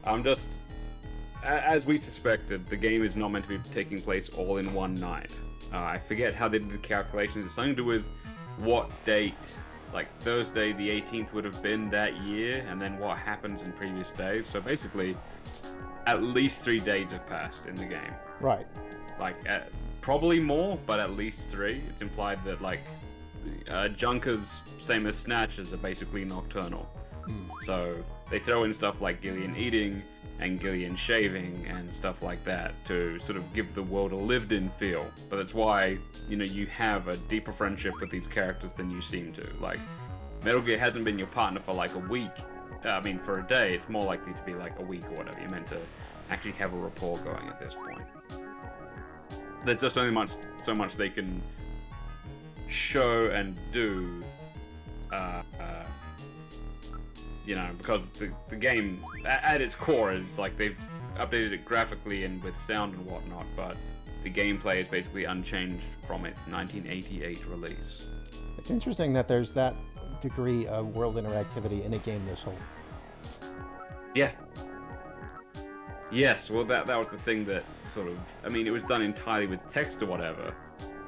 I'm just, as we suspected, the game is not meant to be taking place all in one night. I forget how they did the calculations. It's something to do with what date, like Thursday the 18th would have been that year, and then what happens in previous days. So basically, at least 3 days have passed in the game. Right. Like, probably more, but at least 3. It's implied that, like, Junkers, same as Snatchers, are basically nocturnal. So they throw in stuff like Gillian eating and Gillian shaving and stuff like that to sort of give the world a lived-in feel. But that's why, you know, you have a deeper friendship with these characters than you seem to. Like, Metal Gear hasn't been your partner for like a week. I mean, for a day, it's more likely to be like a week or whatever. You're meant to actually have a rapport going at this point. There's just so much they can show and do, you know, because the game, at its core, is like they've updated it graphically and with sound and whatnot, but the gameplay is basically unchanged from its 1988 release. It's interesting that there's that degree of world interactivity in a game this old. Yeah. Yes, well that was the thing that sort of, I mean, it was done entirely with text or whatever.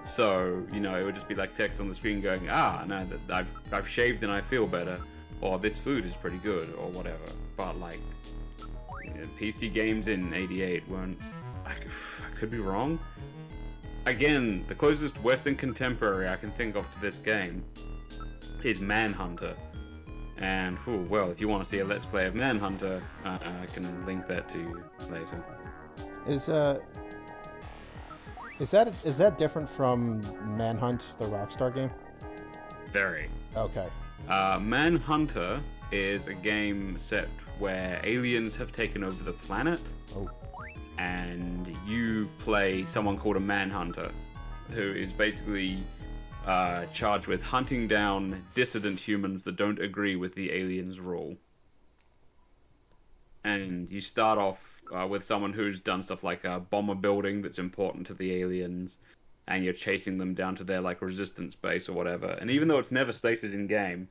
So, you know, it would just be like text on the screen going, no, I've shaved and I feel better, or this food is pretty good, or whatever. But like, you know, PC games in '88 weren't, I could be wrong. Again, the closest Western contemporary I can think of to this game is Manhunter. And, well, if you want to see a Let's Play of Manhunter, I can link that to you later. Is that different from Manhunt, the Rockstar game? Very. Okay. Manhunter is a game set where aliens have taken over the planet. Oh. And you play someone called a Manhunter, who is basically charged with hunting down dissident humans that don't agree with the aliens' rule. And you start off with someone who's done stuff like bomb a building that's important to the aliens, and you're chasing them down to their like resistance base or whatever. And even though it's never stated in game,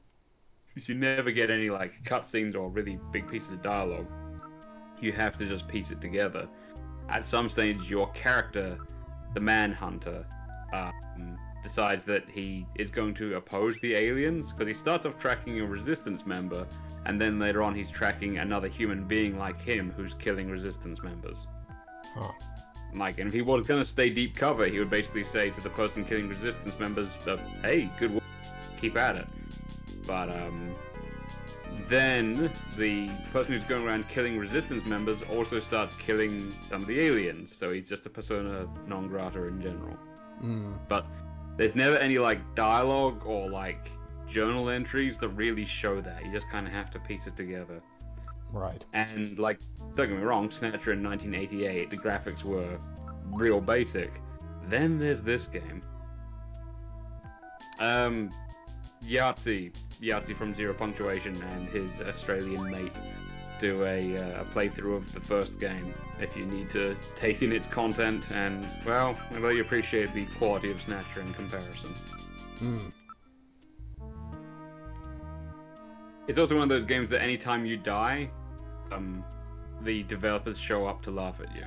you never get any like cutscenes or really big pieces of dialogue. You have to just piece it together. At some stage, your character, the Manhunter, decides that he is going to oppose the aliens, because he starts off tracking a resistance member, and then later on he's tracking another human being like him who's killing resistance members. Huh. Like, and if he was going to stay deep cover, he would basically say to the person killing resistance members, hey, good work, keep at it. But then the person who's going around killing resistance members also starts killing some of the aliens, so he's just a persona non grata in general. But there's never any like dialogue or like journal entries that really show that. You just kind of have to piece it together. Right. And like, don't get me wrong, Snatcher in 1988, the graphics were real basic. Then there's this game. Yahtzee from Zero Punctuation and his Australian mate do a playthrough of the first game if you need to take in its content, and, well, I really appreciate the quality of Snatcher in comparison. It's also one of those games that anytime you die, the developers show up to laugh at you.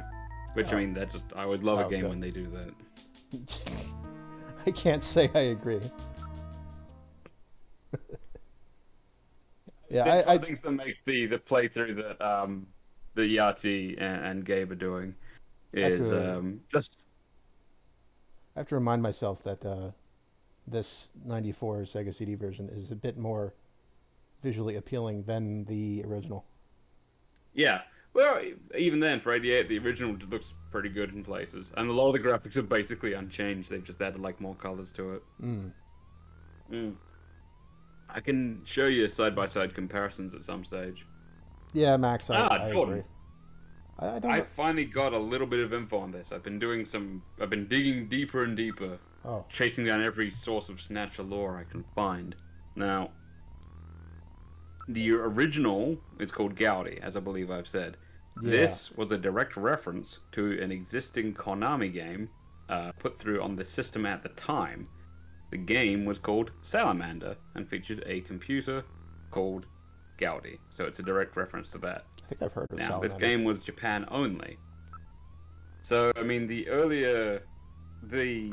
Which, I mean, I would love a game when they do that. I can't say I agree. Yeah, I think that makes the playthrough that the Yahtzee and Gabe are doing is just. I have to remind myself that this '94 Sega CD version is a bit more visually appealing than the original. Yeah, well, even then, for '88, the original looks pretty good in places, and a lot of the graphics are basically unchanged. They've just added like more colors to it. I can show you side-by-side comparisons at some stage. Yeah, Max, I Jordan. agree. I finally got a little bit of info on this. I've been digging deeper and deeper, chasing down every source of Snatcher lore I can find. Now, the original is called Gaudi, as I believe I've said. Yeah. This was a direct reference to an existing Konami game put through on the system at the time. The game was called Salamander and featured a computer called Gaudi, so it's a direct reference to that. think I've heard of Now, Salamander. this game was Japan only. So, I mean, the